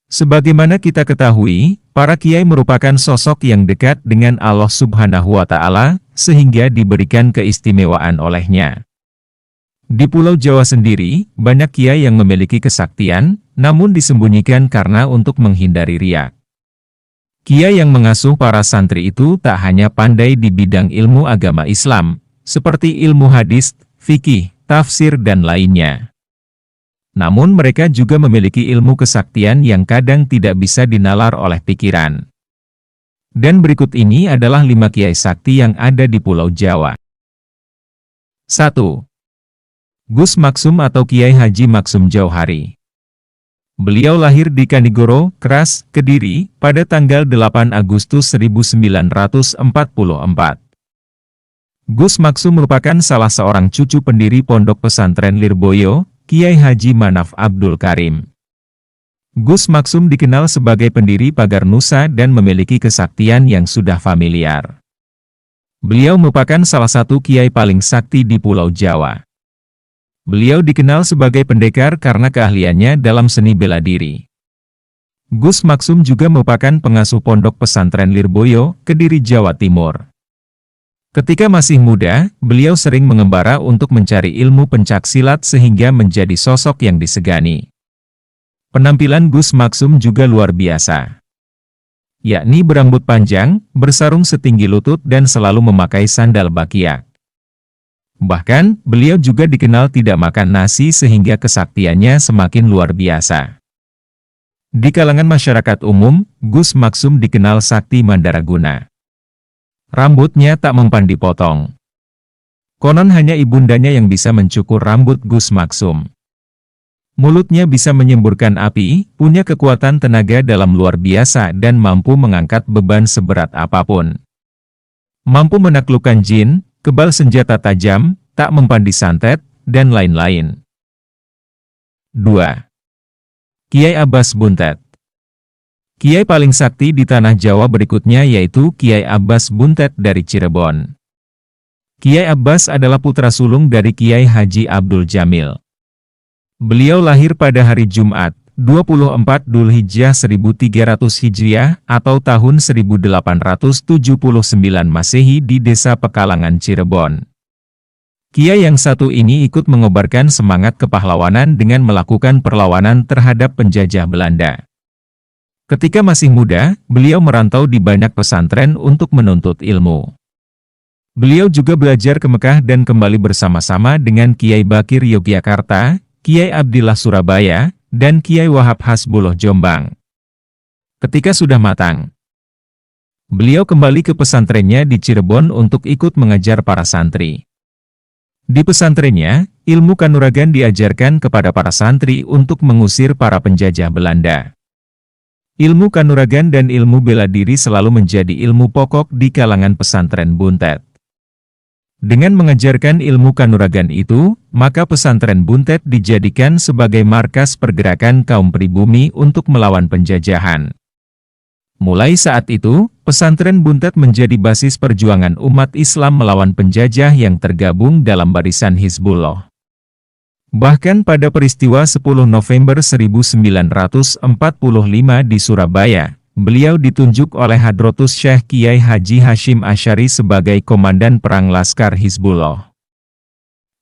Sebagaimana kita ketahui, para kiai merupakan sosok yang dekat dengan Allah Subhanahu wa Ta'ala, sehingga diberikan keistimewaan olehnya. Di Pulau Jawa sendiri, banyak kiai yang memiliki kesaktian, namun disembunyikan karena untuk menghindari riya. Kiai yang mengasuh para santri itu tak hanya pandai di bidang ilmu agama Islam, seperti ilmu hadis, fikih, tafsir dan lainnya. Namun mereka juga memiliki ilmu kesaktian yang kadang tidak bisa dinalar oleh pikiran. Dan berikut ini adalah 5 kiai sakti yang ada di Pulau Jawa. 1. Gus Maksum atau Kiai Haji Maksum Jauhari. Beliau lahir di Kanigoro, Kras, Kediri, pada tanggal 8 Agustus 1944. Gus Maksum merupakan salah seorang cucu pendiri Pondok Pesantren Lirboyo, Kiai Haji Manaf Abdul Karim. Gus Maksum dikenal sebagai pendiri Pagar Nusa dan memiliki kesaktian yang sudah familiar. Beliau merupakan salah satu kiai paling sakti di Pulau Jawa. Beliau dikenal sebagai pendekar karena keahliannya dalam seni bela diri. Gus Maksum juga merupakan pengasuh Pondok Pesantren Lirboyo, Kediri, Jawa Timur. Ketika masih muda, beliau sering mengembara untuk mencari ilmu pencaksilat sehingga menjadi sosok yang disegani. Penampilan Gus Maksum juga luar biasa, yakni berambut panjang, bersarung setinggi lutut dan selalu memakai sandal bakyak. Bahkan, beliau juga dikenal tidak makan nasi sehingga kesaktiannya semakin luar biasa. Di kalangan masyarakat umum, Gus Maksum dikenal sakti mandaraguna. Rambutnya tak mempan dipotong. Konon hanya ibundanya yang bisa mencukur rambut Gus Maksum. Mulutnya bisa menyemburkan api, punya kekuatan tenaga dalam luar biasa dan mampu mengangkat beban seberat apapun. Mampu menaklukkan jin, kebal senjata tajam, tak mempan disantet, dan lain-lain. 2. Kiai Abbas Buntet. Kiai paling sakti di tanah Jawa berikutnya yaitu Kiai Abbas Buntet dari Cirebon. Kiai Abbas adalah putra sulung dari Kiai Haji Abdul Jamil. Beliau lahir pada hari Jumat, 24 Dzulhijjah 1300 Hijriah atau tahun 1879 Masehi di Desa Pekalangan, Cirebon. Kiai yang satu ini ikut mengobarkan semangat kepahlawanan dengan melakukan perlawanan terhadap penjajah Belanda. Ketika masih muda, beliau merantau di banyak pesantren untuk menuntut ilmu. Beliau juga belajar ke Mekah dan kembali bersama-sama dengan Kiai Bakir Yogyakarta, Kiai Abdillah Surabaya, dan Kiai Wahab Hasbullah Jombang. Ketika sudah matang, beliau kembali ke pesantrennya di Cirebon untuk ikut mengajar para santri. Di pesantrennya, ilmu kanuragan diajarkan kepada para santri untuk mengusir para penjajah Belanda. Ilmu kanuragan dan ilmu bela diri selalu menjadi ilmu pokok di kalangan pesantren Buntet. Dengan mengajarkan ilmu kanuragan itu, maka pesantren Buntet dijadikan sebagai markas pergerakan kaum pribumi untuk melawan penjajahan. Mulai saat itu, pesantren Buntet menjadi basis perjuangan umat Islam melawan penjajah yang tergabung dalam barisan Hizbullah. Bahkan pada peristiwa 10 November 1945 di Surabaya, beliau ditunjuk oleh Hadratus Syekh Kiai Haji Hashim Asy'ari sebagai Komandan Perang Laskar Hizbullah.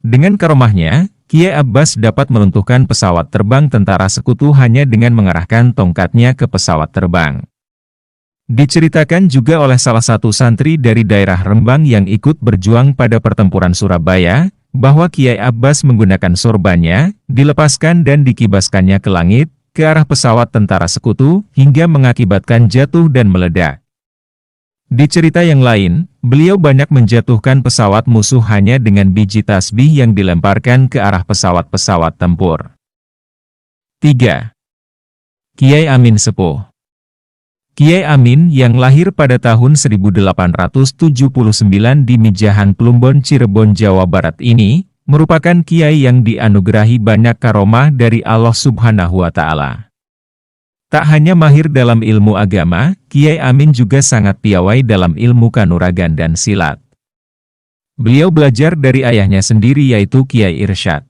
Dengan karomahnya, Kiai Abbas dapat meruntuhkan pesawat terbang tentara sekutu hanya dengan mengarahkan tongkatnya ke pesawat terbang. Diceritakan juga oleh salah satu santri dari daerah Rembang yang ikut berjuang pada pertempuran Surabaya, bahwa Kiai Abbas menggunakan sorbannya, dilepaskan dan dikibaskannya ke langit, ke arah pesawat tentara sekutu, hingga mengakibatkan jatuh dan meledak. Di cerita yang lain, beliau banyak menjatuhkan pesawat musuh hanya dengan biji tasbih yang dilemparkan ke arah pesawat-pesawat tempur. 3. Kiai Amin Sepuh. Kiai Amin yang lahir pada tahun 1879 di Mijahan Plumbon, Cirebon, Jawa Barat ini, merupakan kiai yang dianugerahi banyak karomah dari Allah Subhanahu wa Ta'ala. Tak hanya mahir dalam ilmu agama, Kiai Amin juga sangat piawai dalam ilmu kanuragan dan silat. Beliau belajar dari ayahnya sendiri yaitu Kiai Irsyad.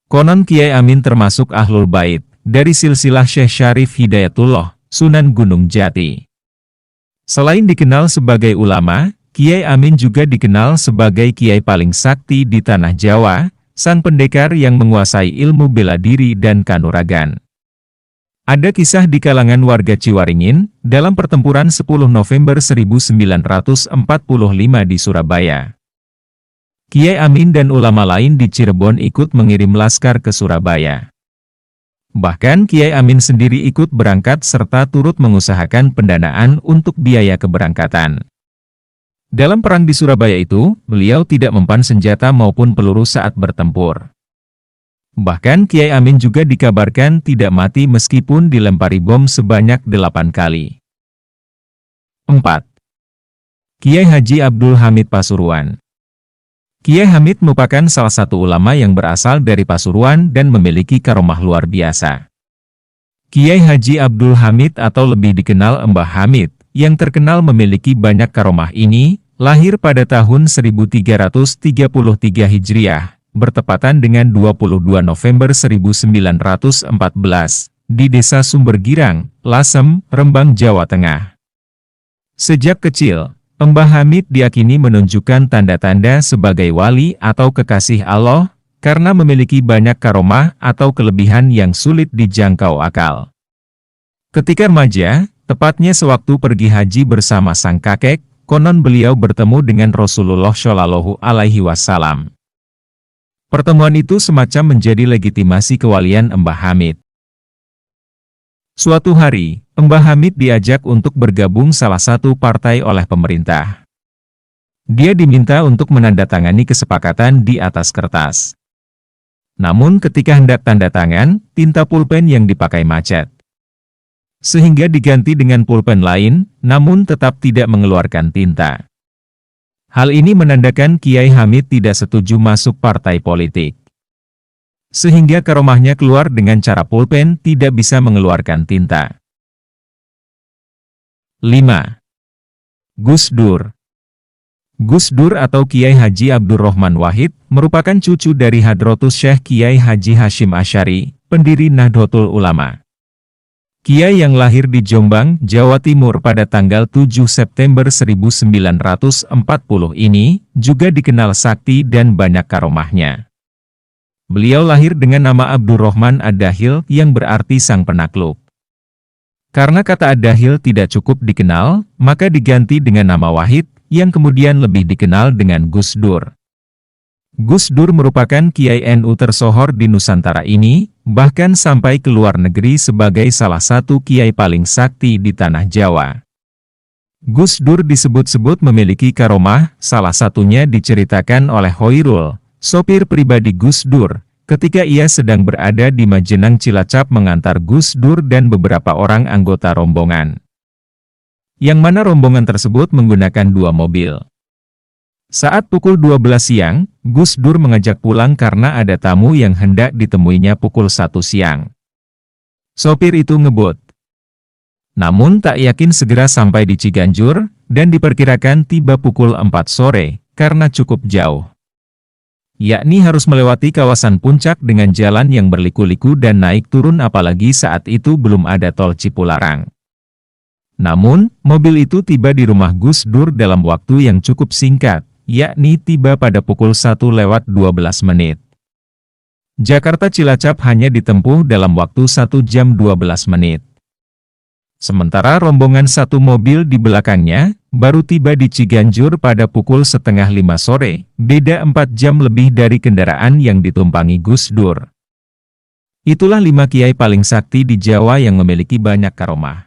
Konon Kiai Amin termasuk Ahlul Bait, dari silsilah Syekh Syarif Hidayatullah, Sunan Gunung Jati. Selain dikenal sebagai ulama, Kiai Amin juga dikenal sebagai kiai paling sakti di tanah Jawa, sang pendekar yang menguasai ilmu bela diri dan kanuragan. Ada kisah di kalangan warga Ciwaringin, dalam pertempuran 10 November 1945 di Surabaya. Kiai Amin dan ulama lain di Cirebon ikut mengirim laskar ke Surabaya. Bahkan Kiai Amin sendiri ikut berangkat serta turut mengusahakan pendanaan untuk biaya keberangkatan. Dalam perang di Surabaya itu, beliau tidak mempan senjata maupun peluru saat bertempur. Bahkan Kiai Amin juga dikabarkan tidak mati meskipun dilempari bom sebanyak 8 kali. 4. Kiai Haji Abdul Hamid Pasuruan. Kiai Hamid merupakan salah satu ulama yang berasal dari Pasuruan dan memiliki karomah luar biasa. Kiai Haji Abdul Hamid atau lebih dikenal Mbah Hamid, yang terkenal memiliki banyak karomah ini, lahir pada tahun 1333 Hijriah, bertepatan dengan 22 November 1914, di Desa Sumbergirang, Lasem, Rembang, Jawa Tengah. Sejak kecil, Mbah Hamid diyakini menunjukkan tanda-tanda sebagai wali atau kekasih Allah, karena memiliki banyak karomah atau kelebihan yang sulit dijangkau akal. Ketika remaja, tepatnya sewaktu pergi haji bersama sang kakek, konon beliau bertemu dengan Rasulullah Shallallahu Alaihi Wasallam. Pertemuan itu semacam menjadi legitimasi kewalian Mbah Hamid. Suatu hari, Mbah Hamid diajak untuk bergabung salah satu partai oleh pemerintah. Dia diminta untuk menandatangani kesepakatan di atas kertas. Namun ketika hendak tanda tangan, tinta pulpen yang dipakai macet. Sehingga diganti dengan pulpen lain, namun tetap tidak mengeluarkan tinta. Hal ini menandakan Kiai Hamid tidak setuju masuk partai politik. Sehingga karomahnya keluar dengan cara pulpen tidak bisa mengeluarkan tinta. 5. Gus Dur. Gus Dur atau Kiai Haji Abdurrahman Wahid, merupakan cucu dari Hadratus Syekh Kiai Haji Hashim Asy'ari, pendiri Nahdlatul Ulama. Kiai yang lahir di Jombang, Jawa Timur pada tanggal 7 September 1940 ini, juga dikenal sakti dan banyak karomahnya. Beliau lahir dengan nama Abdurrahman Ad-Dahil yang berarti sang penakluk. Karena kata Ad-Dahil tidak cukup dikenal, maka diganti dengan nama Wahid, yang kemudian lebih dikenal dengan Gus Dur. Gus Dur merupakan Kiai NU tersohor di Nusantara ini, bahkan sampai ke luar negeri sebagai salah satu Kiai paling sakti di tanah Jawa. Gus Dur disebut-sebut memiliki karomah, salah satunya diceritakan oleh Hoirul, sopir pribadi Gus Dur, ketika ia sedang berada di Majenang Cilacap mengantar Gus Dur dan beberapa orang anggota rombongan. Yang mana rombongan tersebut menggunakan 2 mobil. Saat pukul 12 siang, Gus Dur mengajak pulang karena ada tamu yang hendak ditemuinya pukul 1 siang. Sopir itu ngebut. Namun tak yakin segera sampai di Ciganjur, dan diperkirakan tiba pukul 4 sore, karena cukup jauh. Yakni harus melewati kawasan puncak dengan jalan yang berliku-liku dan naik turun apalagi saat itu belum ada tol Cipularang. Namun, mobil itu tiba di rumah Gus Dur dalam waktu yang cukup singkat, yakni tiba pada pukul 1:12. Jakarta Cilacap hanya ditempuh dalam waktu 1 jam 12 menit. Sementara rombongan satu mobil di belakangnya, baru tiba di Ciganjur pada pukul 4:30 sore, beda 4 jam lebih dari kendaraan yang ditumpangi Gus Dur. Itulah 5 kiai paling sakti di Jawa yang memiliki banyak karomah.